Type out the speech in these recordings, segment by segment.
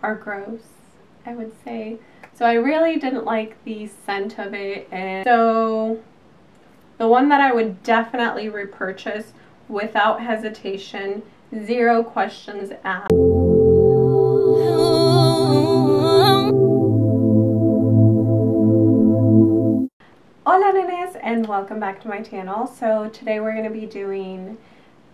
are gross, I would say. So I really didn't like the scent of it, and so the one that I would definitely repurchase without hesitation, 0 questions asked. Hola nenes, and welcome back to my channel. So today we're going to be doing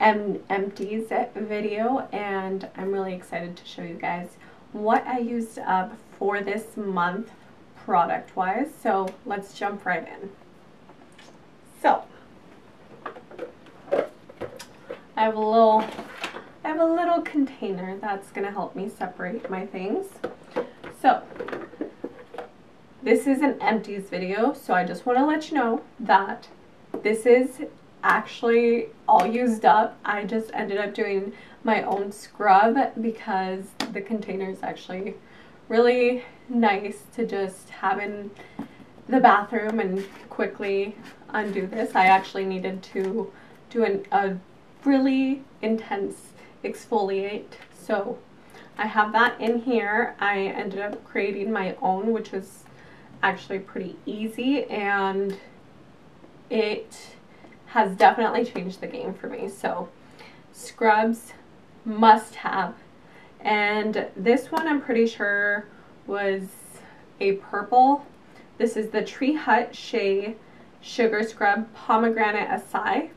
an Empties video, and I'm really excited to show you guys what I used up for this month product wise. So let's jump right in. So I have a little container that's going to help me separate my things. So this is an Empties video, so I just want to let you know that this is actually all used up. I just ended up doing my own scrub because the container is actually really nice to just have in the bathroom and quickly undo this. I actually needed to do a really intense exfoliate, so I have that in here. I ended up creating my own, which is actually pretty easy, and it has definitely changed the game for me. So scrubs must have, and this one I'm pretty sure was a purple. This is the Tree Hut Shea Sugar Scrub Pomegranate Acai,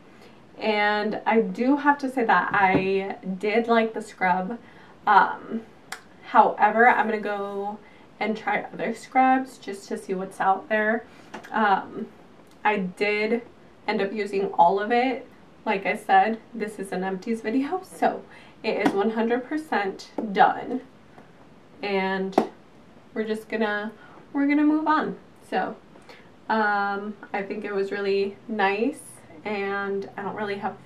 and I do have to say that I did like the scrub. However, I'm gonna go and try other scrubs just to see what's out there. I did end up using all of it. Like I said, this is an Empties video, so it is 100% done, and we're gonna move on. So I think it was really nice, and I don't really have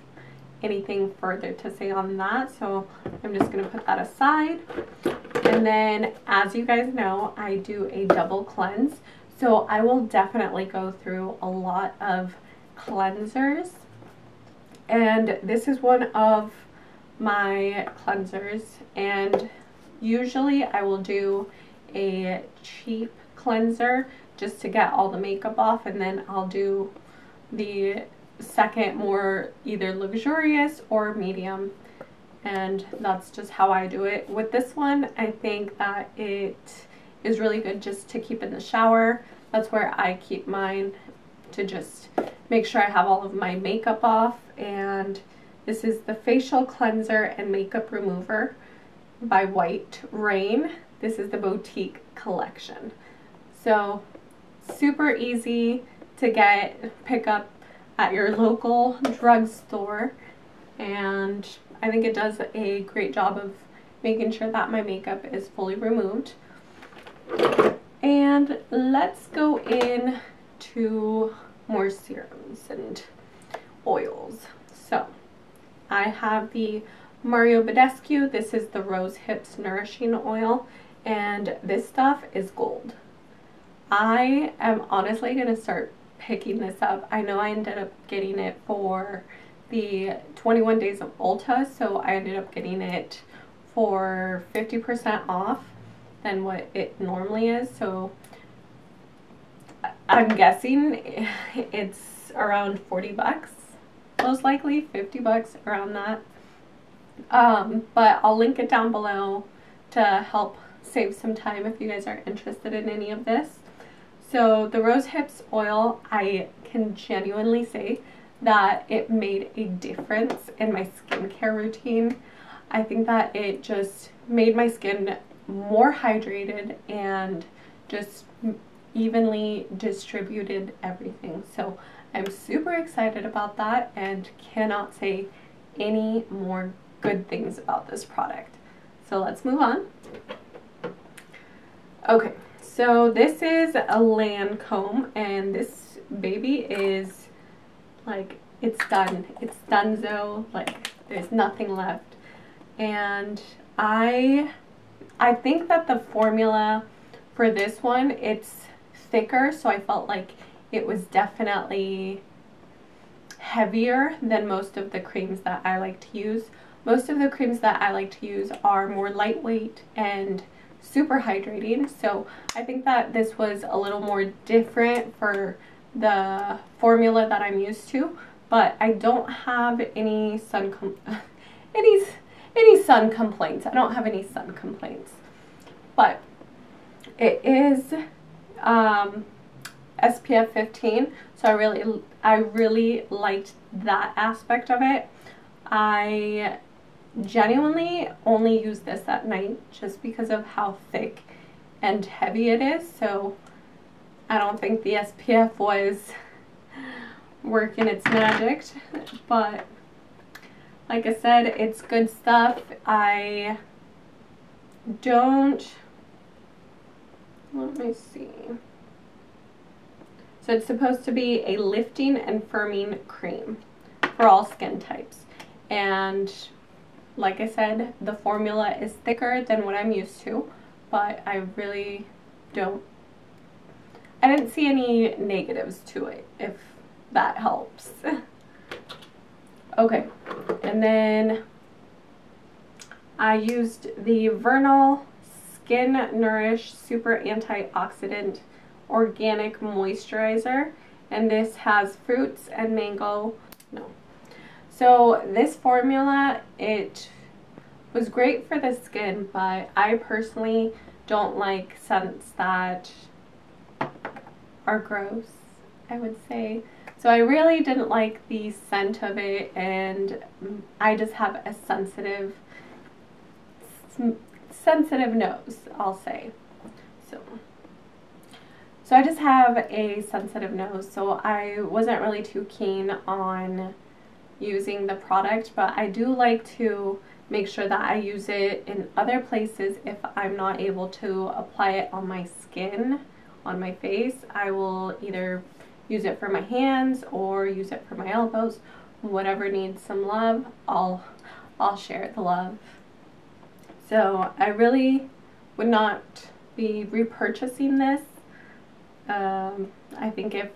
anything further to say on that, so I'm just gonna put that aside. And then, as you guys know, I do a double cleanse, so I will definitely go through a lot of cleansers, and this is one of my cleansers. And usually I will do a cheap cleanser just to get all the makeup off, and then I'll do the second more either luxurious or medium, and that's just how I do it. With this one, I think that it is really good just to keep in the shower. That's where I keep mine, to just make sure I have all of my makeup off. And this is the Facial Cleanser and Makeup Remover by White Rain. This is the Boutique collection. So super easy to pick up at your local drugstore, and I think it does a great job of making sure that my makeup is fully removed. And let's go in to more serums and oils. So I have the Mario Badescu. This is the Rose Hips Nourishing Oil, and this stuff is gold. I am honestly going to start picking this up. I know I ended up getting it for the 21 days of Ulta, so I ended up getting it for 50% off than what it normally is. So I'm guessing it's around 40 bucks, most likely 50 bucks, around that. But I'll link it down below to help save some time if you guys are interested in any of this. So the Rose Hips oil, I can genuinely say that it made a difference in my skincare routine. I think that it just made my skin more hydrated and just evenly distributed everything. So I'm super excited about that and cannot say any more good things about this product. So let's move on. Okay. So this is a Lancome, and this baby is like, it's done. It's donezo. Like, there's nothing left. And I think that the formula for this one, it's thicker, so I felt like it was definitely heavier than most of the creams that I like to use. Most of the creams that I like to use are more lightweight and super hydrating. So I think that this was a little more different for the formula that I'm used to, but I don't have any sun sun complaints. I don't have any sun complaints, but it is SPF 15, so I really liked that aspect of it. I genuinely only use this at night just because of how thick and heavy it is, so I don't think the SPF was working its magic, but like I said, it's good stuff. I don't, let me see. So it's supposed to be a lifting and firming cream for all skin types. And like I said, the formula is thicker than what I'm used to, but I really I didn't see any negatives to it, if that helps. Okay, and then I used the Vernal Skin Nourish Super Antioxidant Organic Moisturizer, and this has fruits and mango. No. So this formula, it was great for the skin, but I personally don't like scents that are gross, I would say. So I really didn't like the scent of it, and I just have a sensitive nose, I'll say. So I just have a sensitive nose, so I wasn't really too keen on using the product, but I do like to make sure that I use it in other places. If I'm not able to apply it on my skin, on my face, I will either use it for my hands or use it for my elbows. Whatever needs some love, I'll share the love. So I really would not be repurchasing this. I think if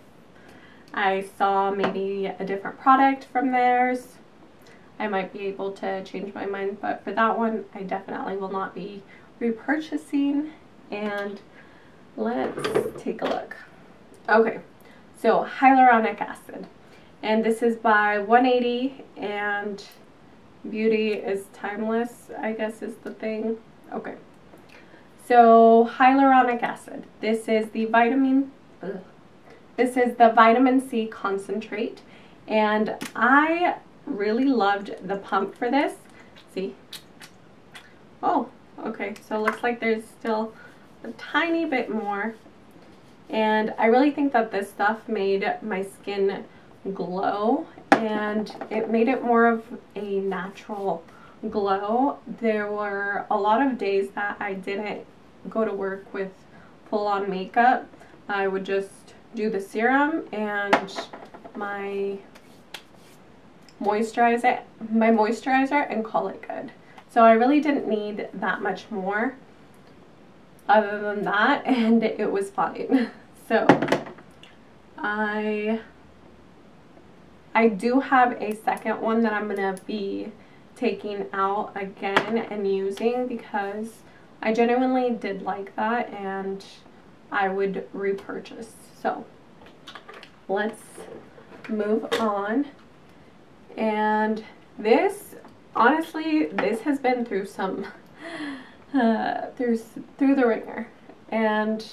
I saw maybe a different product from theirs, I might be able to change my mind, but for that one, I definitely will not be repurchasing. And let's take a look. Okay, so hyaluronic acid, and this is by 180, and beauty is timeless, I guess is the thing. Okay, so hyaluronic acid, this is the vitamin C concentrate, and I really loved the pump for this. See? Oh, okay, so it looks like there's still a tiny bit more, and I really think that this stuff made my skin glow, and it made it more of a natural glow. There were a lot of days that I didn't go to work with full-on makeup. I would just do the serum and my moisturizer and call it good. So I really didn't need that much more other than that, and it was fine. So I do have a second one that I'm gonna be taking out again and using because I genuinely did like that and I would repurchase. So let's move on. And this, honestly, this has been through some through the ringer, and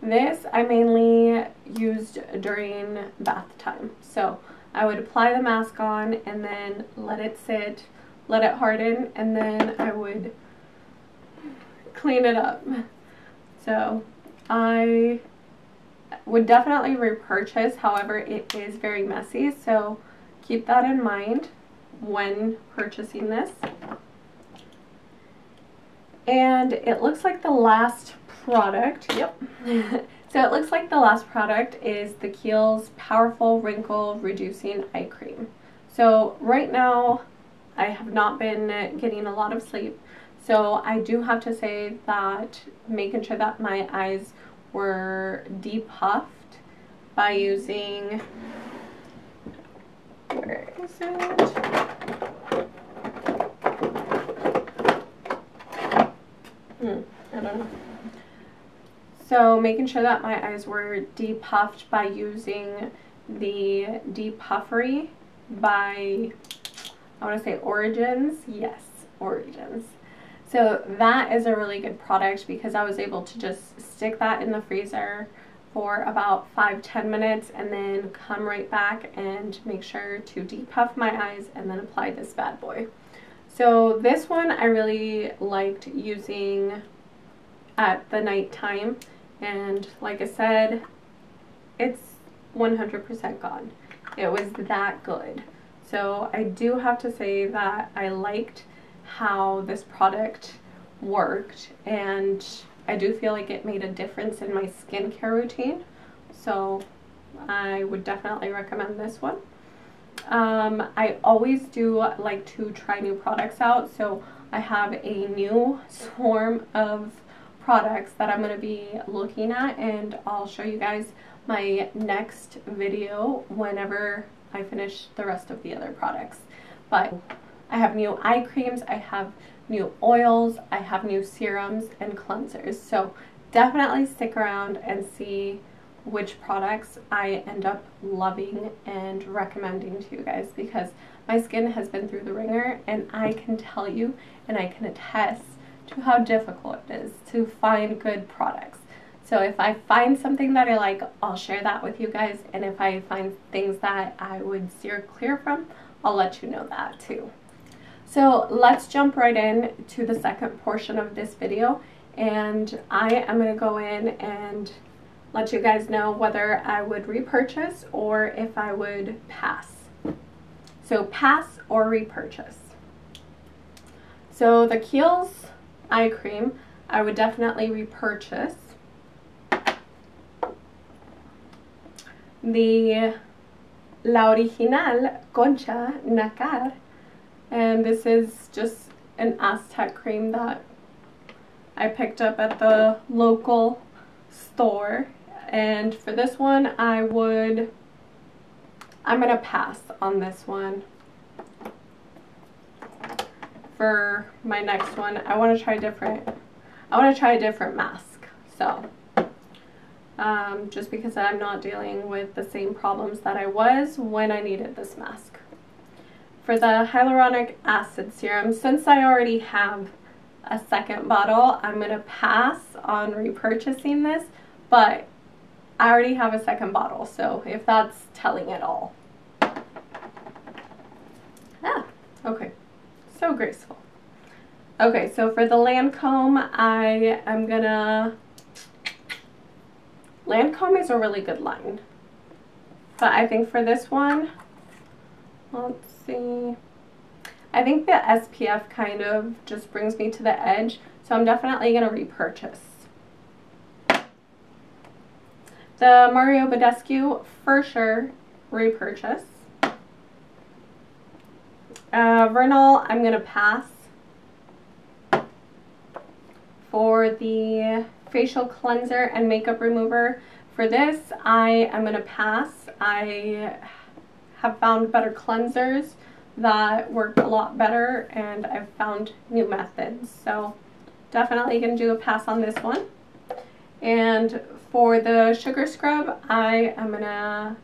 this I mainly used during bath time. So I would apply the mask on and then let it sit, let it harden, and then I would clean it up. So I would definitely repurchase, however it is very messy, so keep that in mind when purchasing this. And it looks like the last product, yep. So it looks like the last product is the Kiehl's Powerful Wrinkle Reducing Eye Cream. So right now I have not been getting a lot of sleep, so I do have to say that making sure that my eyes were depuffed by using, where is it? I don't know. So making sure that my eyes were depuffed by using the Depuffery by, I want to say Origins. Yes, Origins. So that is a really good product because I was able to just stick that in the freezer for about 5-10 minutes and then come right back and make sure to depuff my eyes and then apply this bad boy. So this one I really liked using at the night time, and like I said, it's 100% gone. It was that good. So I do have to say that I liked how this product worked, and I do feel like it made a difference in my skincare routine. So I would definitely recommend this one. I always do like to try new products out, so I have a new swarm of products that I'm going to be looking at, and I'll show you guys my next video whenever I finish the rest of the other products. But I have new eye creams, I have new oils, I have new serums and cleansers, so definitely stick around and see which products I end up loving and recommending to you guys, because my skin has been through the ringer, and I can tell you and I can attest to how difficult it is to find good products. So if I find something that I like, I'll share that with you guys, and if I find things that I would steer clear from, I'll let you know that too. So let's jump right in to the second portion of this video, and I am going to go in and let you guys know whether I would repurchase or if I would pass. So pass or repurchase. So the Kiehl's eye cream, I would definitely repurchase. The La Original Concha Nácar, and this is just an Aztec cream that I picked up at the local store. And for this one, I'm gonna pass on this one. For my next one, I want to try a different mask. So just because I'm not dealing with the same problems that I was when I needed this mask. For the hyaluronic acid serum, since I already have a second bottle, I'm gonna pass on repurchasing this, but I already have a second bottle, so if that's telling it all. Ah, okay, so graceful. Okay, so for the Lancome, Lancome is a really good line, but I think for this one, let's see, I think the SPF kind of just brings me to the edge, so I'm definitely going to repurchase. The Mario Badescu, for sure, repurchase. Vernal, I'm going to pass. For the facial cleanser and makeup remover, for this, I am going to pass. I have found better cleansers that work a lot better, and I've found new methods. So definitely going to do a pass on this one. And for the sugar scrub, I am going to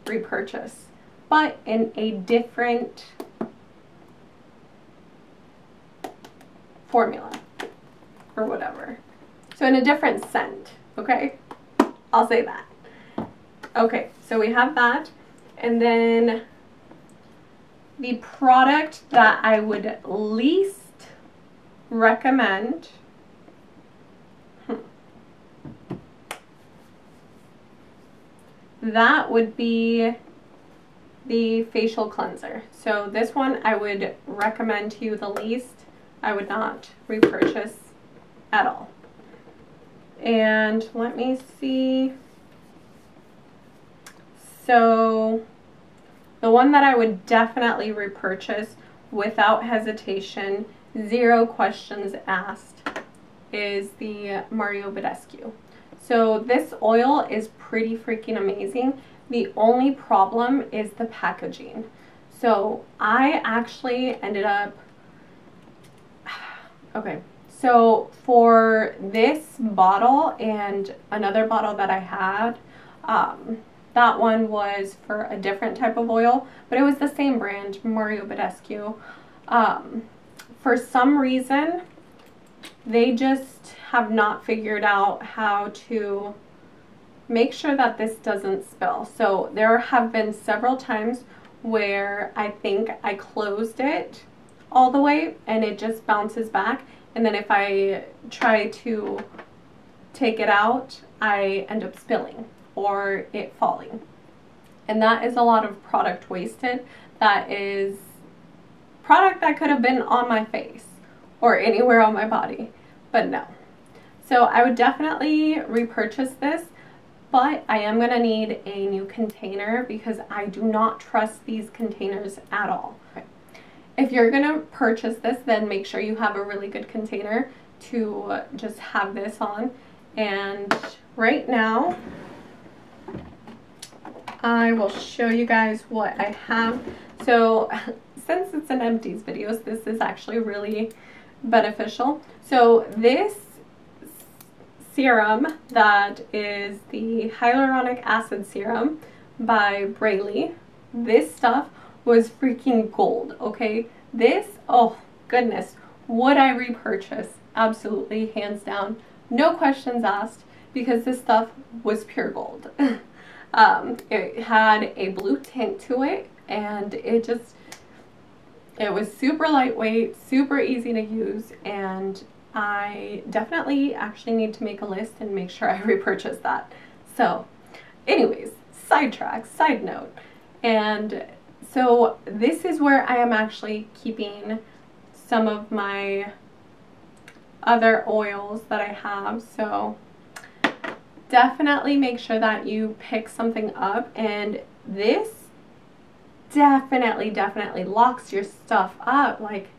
repurchase, but in a different formula or whatever. So in a different scent, okay? I'll say that. Okay, so we have that. And then the product that I would least recommend, that would be the facial cleanser. So this one I would recommend to you the least. I would not repurchase at all. And let me see. So the one that I would definitely repurchase without hesitation, 0 questions asked, is the Mario Badescu. So this oil is pretty freaking amazing. The only problem is the packaging. So I actually ended up, okay, So for this bottle and another bottle that I had, that one was for a different type of oil, but it was the same brand, Mario Badescu. For some reason, they just have not figured out how to make sure that this doesn't spill. So there have been several times where I think I closed it all the way and it just bounces back, and then if I try to take it out, I end up spilling or it falling. And that is a lot of product wasted. That is product that could have been on my face or anywhere on my body, but no. So I would definitely repurchase this, but I am gonna need a new container because I do not trust these containers at all. If you're gonna purchase this, then make sure you have a really good container to just have this on. And right now, I will show you guys what I have. So since it's an empties video, this is actually really beneficial. So this serum that is the hyaluronic acid serum by Braley, this stuff was freaking gold, okay? This, oh goodness, would I repurchase? Absolutely, hands down, no questions asked, because this stuff was pure gold. It had a blue tint to it, and it was super lightweight, super easy to use, and I definitely actually need to make a list and make sure I repurchase that. So anyways, sidetrack, side note. And so this is where I am actually keeping some of my other oils that I have. So definitely make sure that you pick something up, and this definitely locks your stuff up, like,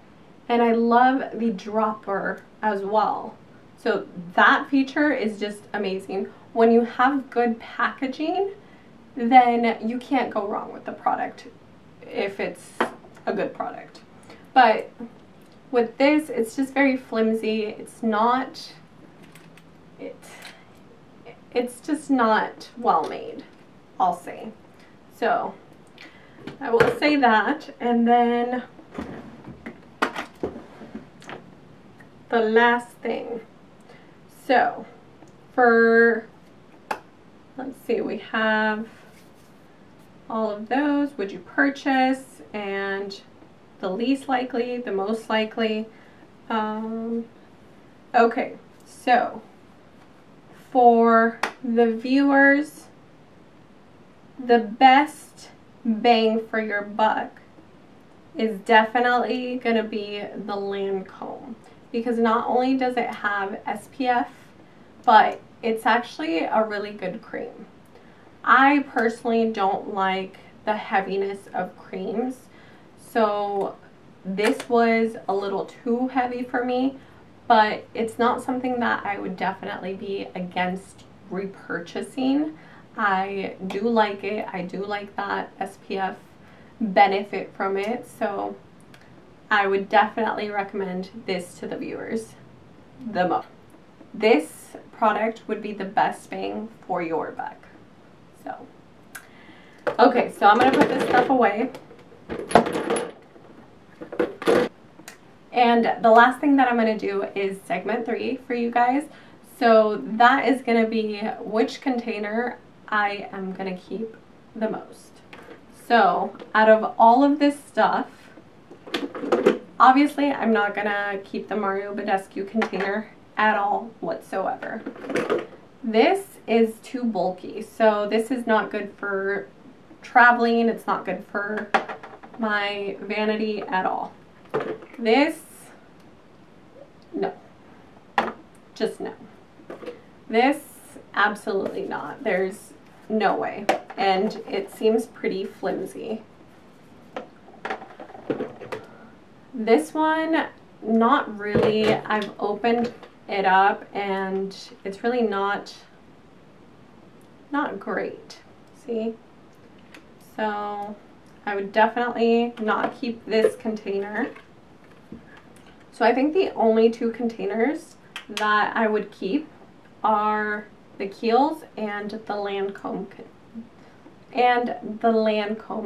and I love the dropper as well. So that feature is just amazing. When you have good packaging, then you can't go wrong with the product if it's a good product. But with this, it's just very flimsy. It's just not well made, I'll say. So I will say that. And then the last thing. So for, let's see, we have all of those. Would you purchase? And the least likely, the most likely. Okay, so for the viewers, the best bang for your buck is definitely going to be the Lancome, because not only does it have SPF, but it's actually a really good cream. I personally don't like the heaviness of creams, so this was a little too heavy for me, but it's not something that I would definitely be against repurchasing. I do like it. I do like that SPF benefit from it, so I would definitely recommend this to the viewers the most. This product would be the best bang for your buck. So, okay, so I'm going to put this stuff away. And the last thing that I'm going to do is segment 3 for you guys. So that is going to be which container I am going to keep the most. So out of all of this stuff, obviously I'm not going to keep the Mario Badescu container at all whatsoever. This is too bulky, so this is not good for traveling. It's not good for my vanity at all. This, no, just no. This, absolutely not. There's no way. And it seems pretty flimsy. This one, not really. I've opened it up and it's really not great. See? So I would definitely not keep this container. So I think the only two containers that I would keep are the Kiehl's and the Lancome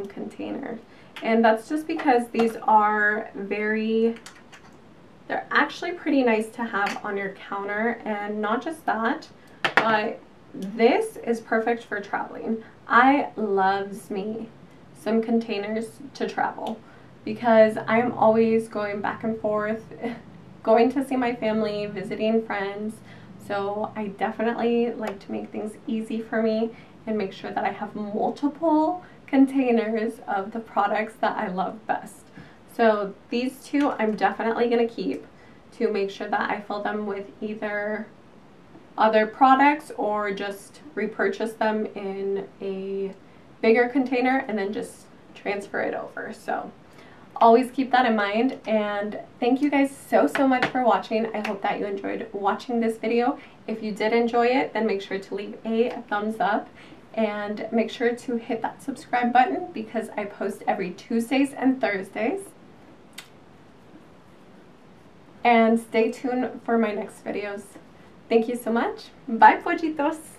container. And that's just because these are they're actually pretty nice to have on your counter. And not just that, but this is perfect for traveling. I loves me some containers to travel because I'm always going back and forth, going to see my family, visiting friends. So I definitely like to make things easy for me and make sure that I have multiple containers of the products that I love best. So these two I'm definitely going to keep to make sure that I fill them with either other products or just repurchase them in a bigger container and then just transfer it over. So always keep that in mind, and thank you guys so much for watching. I hope that you enjoyed watching this video. If you did enjoy it, then make sure to leave a thumbs up and make sure to hit that subscribe button because I post every Tuesdays and Thursdays. And stay tuned for my next videos. Thank you so much. Bye, pollitos.